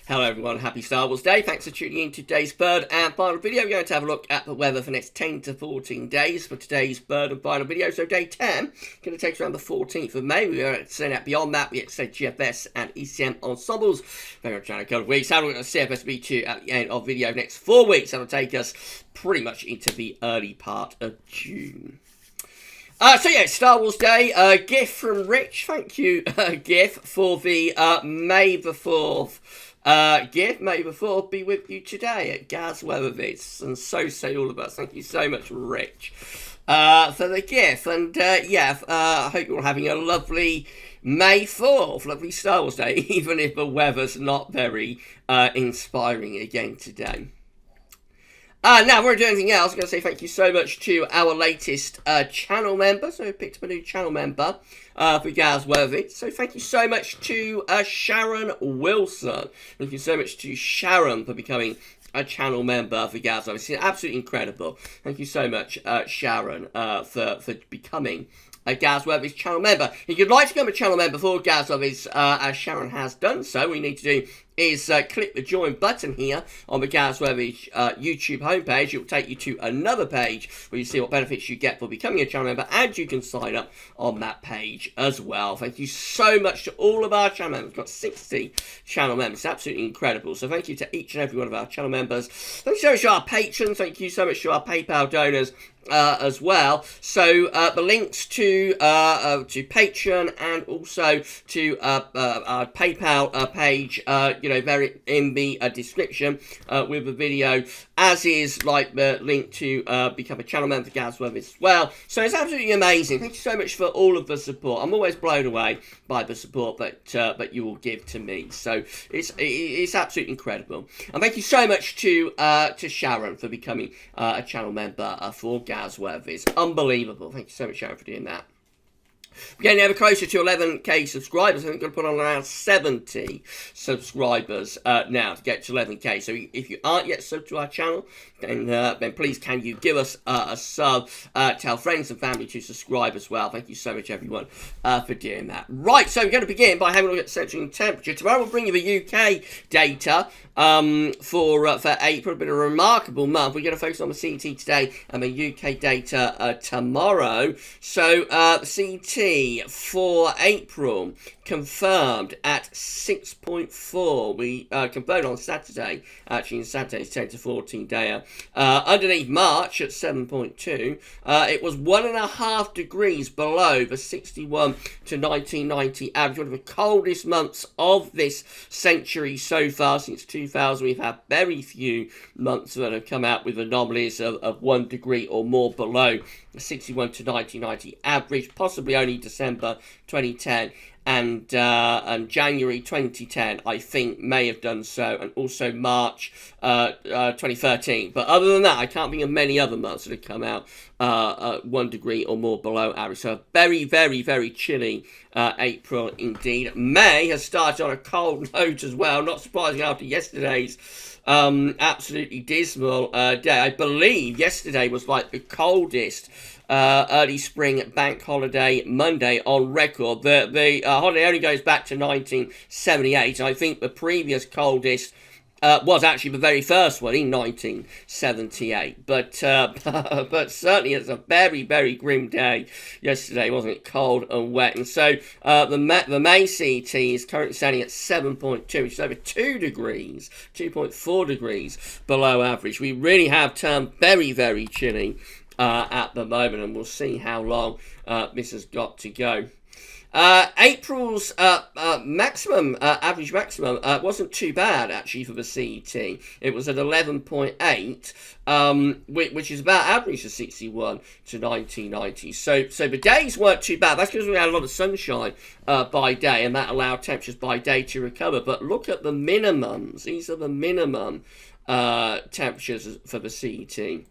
Hello everyone, happy Star Wars Day. Thanks for tuning in to today's third and final video. We're going to have a look at the weather for the next 10 to 14 days for today's third and final video. So day 10, going to take us around the 14th of May. We're going to send out beyond that, we expect GFS and ECM ensembles. Very much trying a couple of weeks. How we're going to CFS B2 at the end of video next 4 weeks. That'll take us pretty much into the early part of June. So yeah, Star Wars Day, gift from Rich. Thank you, GIF, for the May the 4th. GIF, May the 4th be with you today at GavsWeatherVids, and so say all of us. Thank you so much, Rich, for the GIF, and I hope you're all having a lovely May 4th, lovely Star Wars Day, even if the weather's not very inspiring again today. Now, before we do anything else, I'm going to say thank you so much to our latest channel member. So we picked up a new channel member for GavsWeatherVids. So thank you so much to Sharon Wilson. Thank you so much to Sharon for becoming a channel member for GavsWeatherVids. It's absolutely incredible. Thank you so much, Sharon, for becoming a GavsWeatherVids channel member. If you'd like to become a channel member for GavsWeatherVids, as Sharon has done so, what you need to do is click the join button here on the GavsWeatherVids YouTube homepage. It will take you to another page where you see what benefits you get for becoming a channel member, and you can sign up on that page as well. Thank you so much to all of our channel members. We've got 60 channel members. It's absolutely incredible. So thank you to each and every one of our channel members. Thank you so much to our patrons. Thank you so much to our PayPal donors as well. So the links to Patreon and also to our PayPal page, very in the description with the video, as is like the link to become a channel member for GavsWeatherVids as well. So it's absolutely amazing. Thank you so much for all of the support. I'm always blown away by the support that you will give to me. So it's absolutely incredible. And thank you so much to Sharon for becoming a channel member for GavsWeatherVids. Unbelievable. Thank you so much, Sharon, for doing that. We're getting ever closer to 11k subscribers. I think we're going to put on around 70 subscribers now to get to 11k. So if you aren't yet subbed to our channel, then please can you give us a sub. Tell friends and family to subscribe as well. Thank you so much, everyone, for doing that. Right, so we're going to begin by having a look at central temperature. Tomorrow we'll bring you the UK data for April. It's been a remarkable month. We're going to focus on the CT today and the UK data tomorrow. So CT for April confirmed at 6.4. We confirmed on Saturday. Actually, on Saturday's 10 to 14 day. Underneath March at 7.2. It was 1.5 degrees below the 61 to 1990 average. One of the coldest months of this century so far. Since 2000, we've had very few months that have come out with anomalies of 1 degree or more below the 61 to 1990 average. Possibly only December 2010 and January 2010, I think, may have done so, and also March 2013. But other than that, I can't think of many other months that have come out 1 degree or more below average. So a very, very, very chilly April indeed. May has started on a cold note as well, not surprising after yesterday's absolutely dismal day. I believe yesterday was like the coldest early spring bank holiday Monday on record. The holiday only goes back to 1978. I think the previous coldest was actually the very first one in 1978. But certainly it's a very, very grim day yesterday, wasn't it? Cold and wet. And so the May CT is currently standing at 7.2, which is over 2 degrees, 2.4 degrees below average. We really have turned very, very chilly at the moment, and we'll see how long this has got to go. April's maximum, average maximum, wasn't too bad actually for the CET. It was at 11.8, which is about average of 61 to 1990. So the days weren't too bad. That's because we had a lot of sunshine by day, and that allowed temperatures by day to recover. But look at the minimums. These are the minimum temperatures for the CET.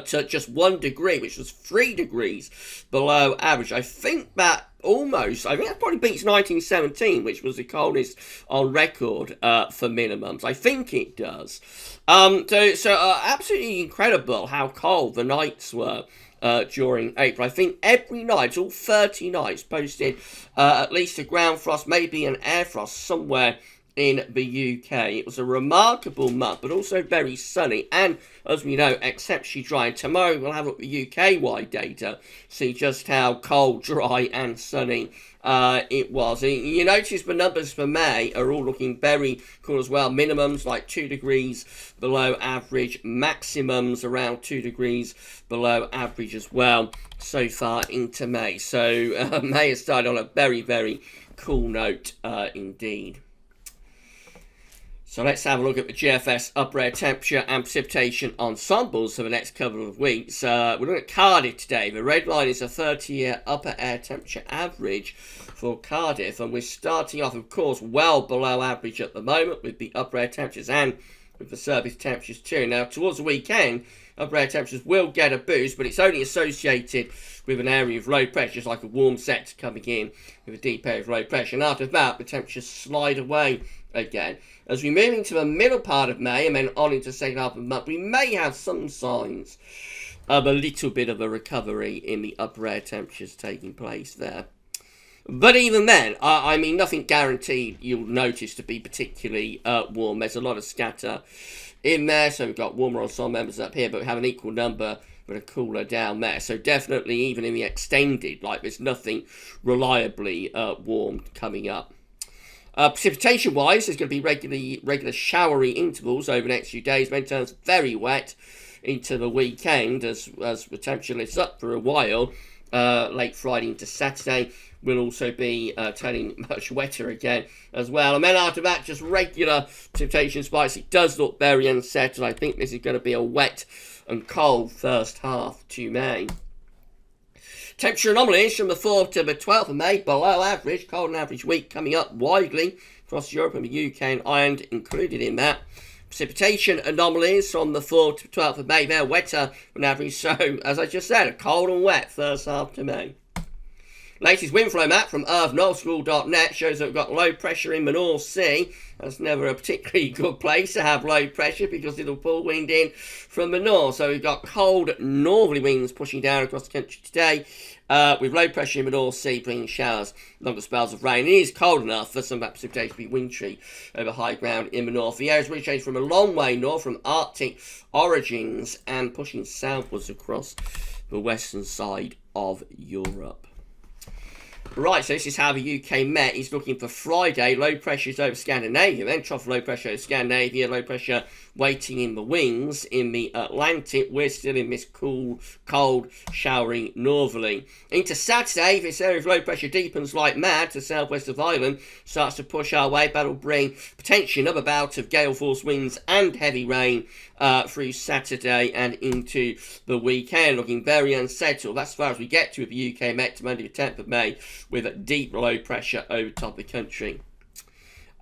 To just 1 degree, which was 3 degrees below average. I think that probably beats 1917, which was the coldest on record for minimums. I think it does. So absolutely incredible how cold the nights were during April. I think every night, all 30 nights, posted at least a ground frost, maybe an air frost somewhere in the UK. It was a remarkable month, but also very sunny, and as we know, exceptionally dry. And tomorrow we'll have a look at the UK-wide data, see just how cold, dry and sunny it was. You notice the numbers for May are all looking very cool as well. Minimums like 2 degrees below average, maximums around 2 degrees below average as well so far into May. So May has started on a very, very cool note indeed. So let's have a look at the GFS upper air temperature and precipitation ensembles for the next couple of weeks. We're looking at Cardiff today. The red line is a 30-year upper air temperature average for Cardiff, and we're starting off, of course, well below average at the moment with the upper air temperatures and with the surface temperatures too. Now, towards the weekend, upper air temperatures will get a boost, but it's only associated with an area of low pressure, like a warm sector coming in with a deep area of low pressure. And after that, the temperatures slide away again. As we move into the middle part of May and then on into the second half of the month, we may have some signs of a little bit of a recovery in the upper air temperatures taking place there. But even then, I mean, nothing guaranteed you'll notice to be particularly warm. There's a lot of scatter in there, so we've got warmer ensemble members up here, but we have an equal number with a cooler down there. So definitely, even in the extended, like there's nothing reliably warm coming up. Precipitation-wise, there's going to be regular showery intervals over the next few days. Then turns very wet into the weekend as the temperature lifts up for a while. Late Friday into Saturday will also be turning much wetter again as well. And then after that, just regular precipitation spikes. It does look very unsettled. I think this is going to be a wet and cold first half to May. Temperature anomalies from the 4th to the 12th of May, below average, cold and average week coming up widely across Europe and the UK and Ireland included in that. Precipitation anomalies from the 4th to 12th of May, they're wetter than average, so as I just said, a cold and wet first half to May. Latest wind flow map from earthnorthschool.net shows that we've got low pressure in the North Sea. That's never a particularly good place to have low pressure because it'll pull wind in from the north. So we've got cold northerly winds pushing down across the country today with low pressure in the North Sea bringing showers, longer spells of rain. It is cold enough for some of that precipitation to be wintry over high ground in the north. The area's really changed from a long way north from Arctic origins and pushing southwards across the western side of Europe. Right, so this is how the UK Met is looking for Friday. Low pressure is over Scandinavia, then trough low pressure over Scandinavia, low pressure waiting in the wings in the Atlantic. We're still in this cool, cold, showery northerly. Into Saturday, this area of low pressure deepens like mad to southwest of Ireland, starts to push our way. That'll bring potentially another bout of gale force winds and heavy rain through Saturday and into the weekend, looking very unsettled. That's as far as we get to with the UK Met to Monday the 10th of May, with a deep low pressure over top of the country.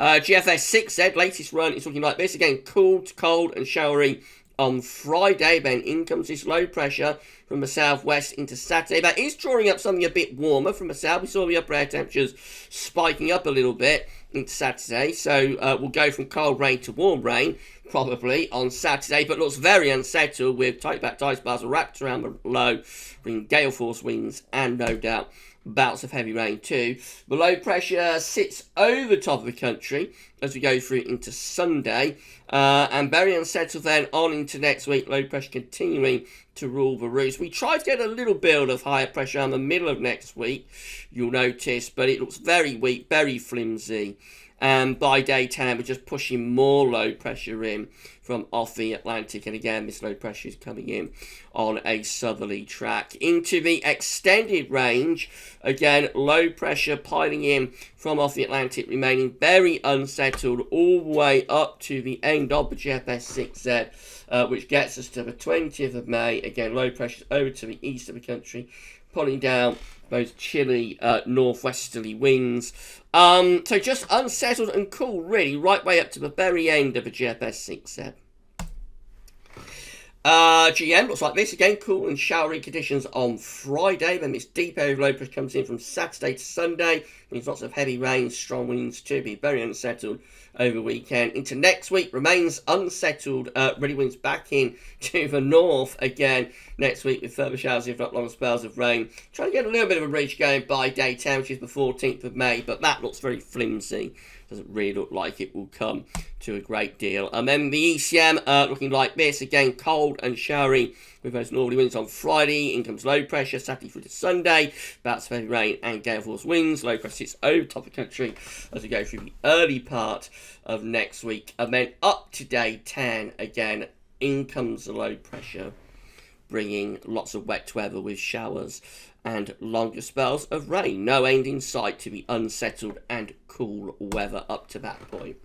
GFS 6Z, latest run is looking like this. Again, cool to cold and showery on Friday. Then in comes this low pressure from the southwest into Saturday. That is drawing up something a bit warmer from the south. We saw the upper air temperatures spiking up a little bit into Saturday. So we'll go from cold rain to warm rain probably on Saturday, but looks very unsettled with tight back ice bars wrapped around the low, bringing gale force winds and no doubt bouts of heavy rain too. The low pressure sits over top of the country as we go through into Sunday, and very unsettled then on into next week. Low pressure continuing to rule the roost. We try to get a little build of higher pressure in the middle of next week, you'll notice, but it looks very weak, very flimsy. And by day 10, we're just pushing more low pressure in from off the Atlantic. And again, this low pressure is coming in on a southerly track. Into the extended range, again, low pressure piling in from off the Atlantic, remaining very unsettled all the way up to the end of the GFS 6Z, which gets us to the 20th of May. Again, low pressure over to the east of the country, pulling down those chilly northwesterly winds. So just unsettled and cool, really, right way up to the very end of the GFS 6Z. GM looks like this. Again, cool and showery conditions on Friday. Then this deep area of low pressure comes in from Saturday to Sunday. Means lots of heavy rain, strong winds to be very unsettled over the weekend. Into next week remains unsettled. Ready winds back in to the north again next week with further showers, if not long spells of rain. Trying to get a little bit of a ridge going by day 10, which is the 14th of May, but that looks very flimsy. Doesn't really look like it will come to a great deal. And then the ECM looking like this again, cold and showery with those northerly winds on Friday. In comes low pressure Saturday through to Sunday. Bouts of heavy rain and gale force winds. Low pressure sits over top of the country as we go through the early part of next week. And then up to day 10 again. In comes the low pressure, bringing lots of wet weather with showers and longer spells of rain. No end in sight to the unsettled and cool weather up to that point.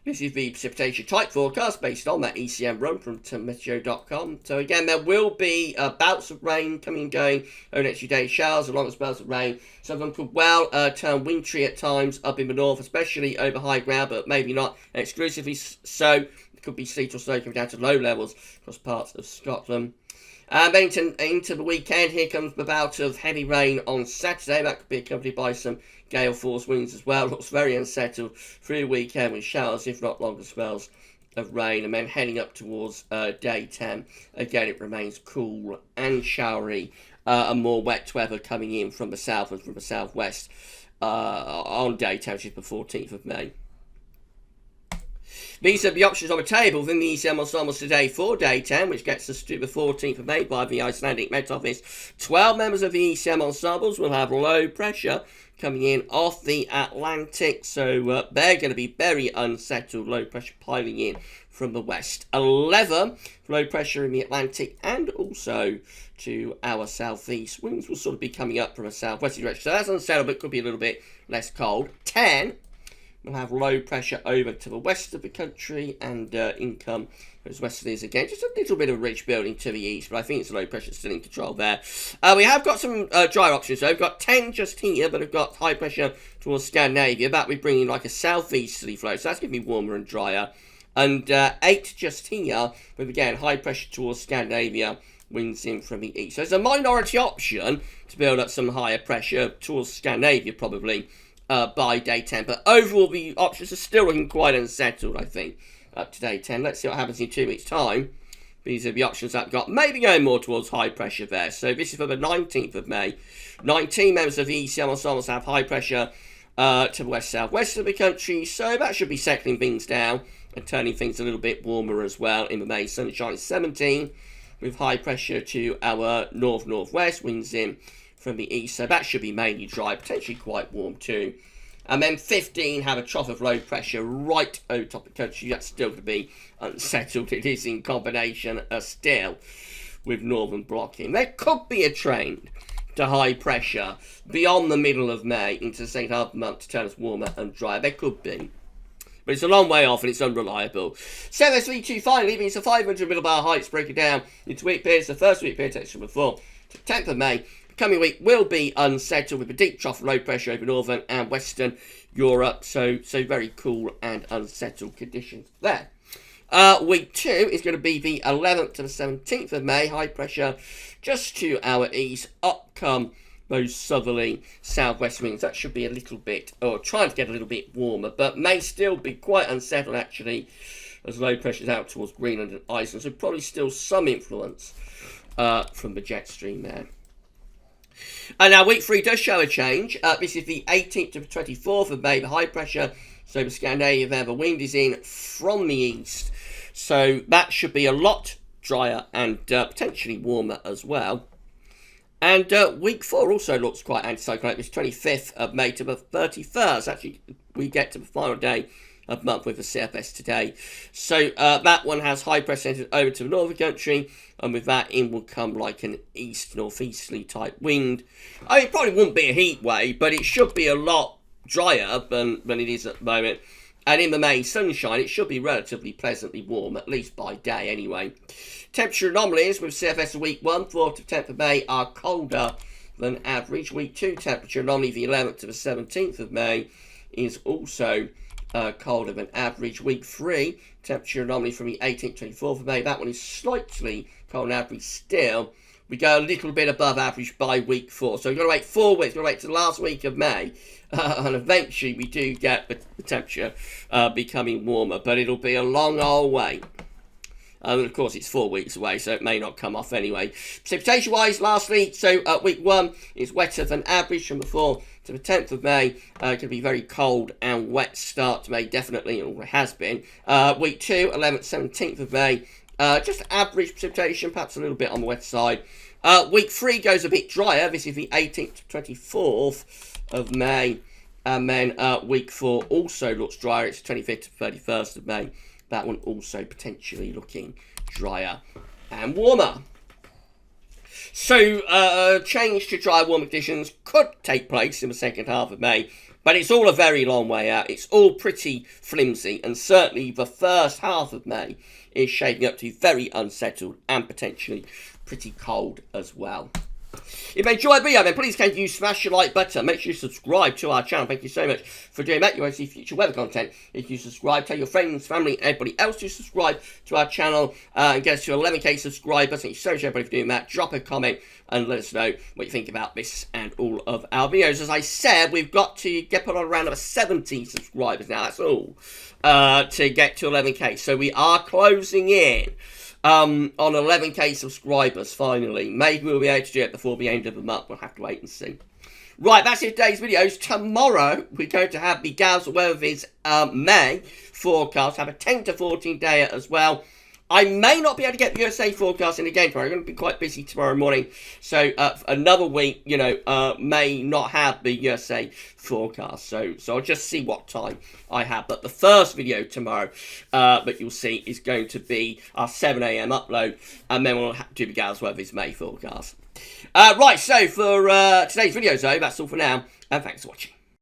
This is the precipitation type forecast based on that ECM run from meteo.com. So again, there will be bouts of rain coming and going over the next few days. Showers and longer spells of rain. Some of them could well turn wintry at times up in the north, especially over high ground, but maybe not exclusively so. It could be sleet or snow coming down to low levels across parts of Scotland. And then into the weekend, here comes the bout of heavy rain on Saturday. That could be accompanied by some gale force winds as well. Looks very unsettled through the weekend with showers, if not longer spells of rain. And then heading up towards day 10, again it remains cool and showery and more wet weather coming in from the south and from the southwest on day 10, which is the 14th of May. These are the options on the table within the ECM ensembles today for day 10, which gets us to the 14th of May by the Icelandic Met Office. 12 members of the ECM ensembles will have low pressure coming in off the Atlantic, so they're going to be very unsettled, low pressure piling in from the west. 11 low pressure in the Atlantic and also to our southeast. Winds will sort of be coming up from a southwesterly direction, so that's unsettled, but could be a little bit less cold. 10 we'll have low pressure over to the west of the country and income as westerlies again. Just a little bit of ridge building to the east, but I think it's low pressure still in control there. We have got some drier options, so we've got 10 just here, but we've got high pressure towards Scandinavia. That we're bringing like a southeasterly flow, so that's going to be warmer and drier. And 8 just here, with again high pressure towards Scandinavia, winds in from the east. So it's a minority option to build up some higher pressure towards Scandinavia probably by day 10, but overall the options are still looking quite unsettled, I think, up to day 10. Let's see what happens in 2 weeks' time. These are the options that I've got, maybe going more towards high pressure there. So this is for the 19th of May. 19 members of the ECM ensembles have high pressure to the west-southwest of the country, so that should be settling things down and turning things a little bit warmer as well in the May sunshine. 17 with high pressure to our north-northwest, winds in from the east, so that should be mainly dry, potentially quite warm too. And then 15 have a trough of low pressure right over top of the country. That's still to be unsettled. It is in combination still with northern blocking. There could be a trend to high pressure beyond the middle of May into the second half of the month to turn us warmer and drier. There could be, but it's a long way off and it's unreliable. CFS32 finally means the 500 millibar heights breaking down into week periods. The first week period takes from the 4th to 10th of May. Coming week will be unsettled with a deep trough of low pressure over northern and western Europe, so very cool and unsettled conditions there. Week 2 is going to be the 11th to the 17th of May. High pressure just to our east. Up come those southerly southwest winds. That should be a little bit, or trying to get a little bit warmer, but may still be quite unsettled actually, as low pressure is out towards Greenland and Iceland. So probably still some influence from the jet stream there. And now week 3 does show a change. This is the 18th to the 24th of May. The high pressure, so the Scandinavia there, the wind is in from the east. So that should be a lot drier and potentially warmer as well. And week 4 also looks quite anticyclonic. This 25th of May to the 31st. Actually, we get to the final day of the month with the CFS today. So that one has high pressure centred over to the northern country. And with that in will come like an east-northeasterly type wind. I mean, it probably won't be a heat wave, but it should be a lot drier than it is at the moment. And in the May sunshine, it should be relatively pleasantly warm, at least by day anyway. Temperature anomalies with CFS week 1, 4th to 10th of May, are colder than average. Week 2 temperature anomaly, the 11th to the 17th of May, is also colder than average. Week 3 temperature anomaly from the 18th to 24th of May, that one is slightly cold than average still. we go a little bit above average by week 4. So we've got to wait 4 weeks. We've got to wait to the last week of May. And eventually we do get the temperature becoming warmer. But it'll be a long old way. And of course, it's 4 weeks away, so it may not come off anyway. Precipitation-wise, lastly, so week 1 is wetter than average from the 4th to the 10th of May. Going to be very cold and wet start to May, definitely, and it has been. Week 2, 11th, 17th of May. Just average precipitation, perhaps a little bit on the wet side. Week 3 goes a bit drier. This is the 18th to 24th of May. And then week 4 also looks drier. It's 25th to 31st of May. That one also potentially looking drier and warmer. So, change to dry, warmer conditions could take place in the second half of May, but it's all a very long way out. It's all pretty flimsy, and certainly the first half of May is shaping up to be very unsettled and potentially pretty cold as well. If you enjoyed the video, then please can you smash your like button. Make sure you subscribe to our channel. Thank you so much for doing that. You want to see future weather content. If you subscribe, tell your friends, family, and everybody else to subscribe to our channel and get us to 11k subscribers. Thank you so much, everybody, for doing that. Drop a comment and let us know what you think about this and all of our videos. As I said, we've got to get put on around 70 subscribers now. That's all to get to 11k. So we are closing in on 11k subscribers finally. Maybe we'll be able to do it before the end of the month. We'll have to wait and see. Right, that's it for today's videos. Tomorrow, we're going to have the GavsWeatherVids May forecast. Have a 10 to 14 day as well. I may not be able to get the USA forecast in again tomorrow. I'm going to be quite busy tomorrow morning. So, another week, you know, may not have the USA forecast. So I'll just see what time I have. But the first video tomorrow that you'll see is going to be our 7 a.m. upload. And then we'll do the GavsWeatherVids May forecast. Right, so for today's videos, though, that's all for now. And thanks for watching.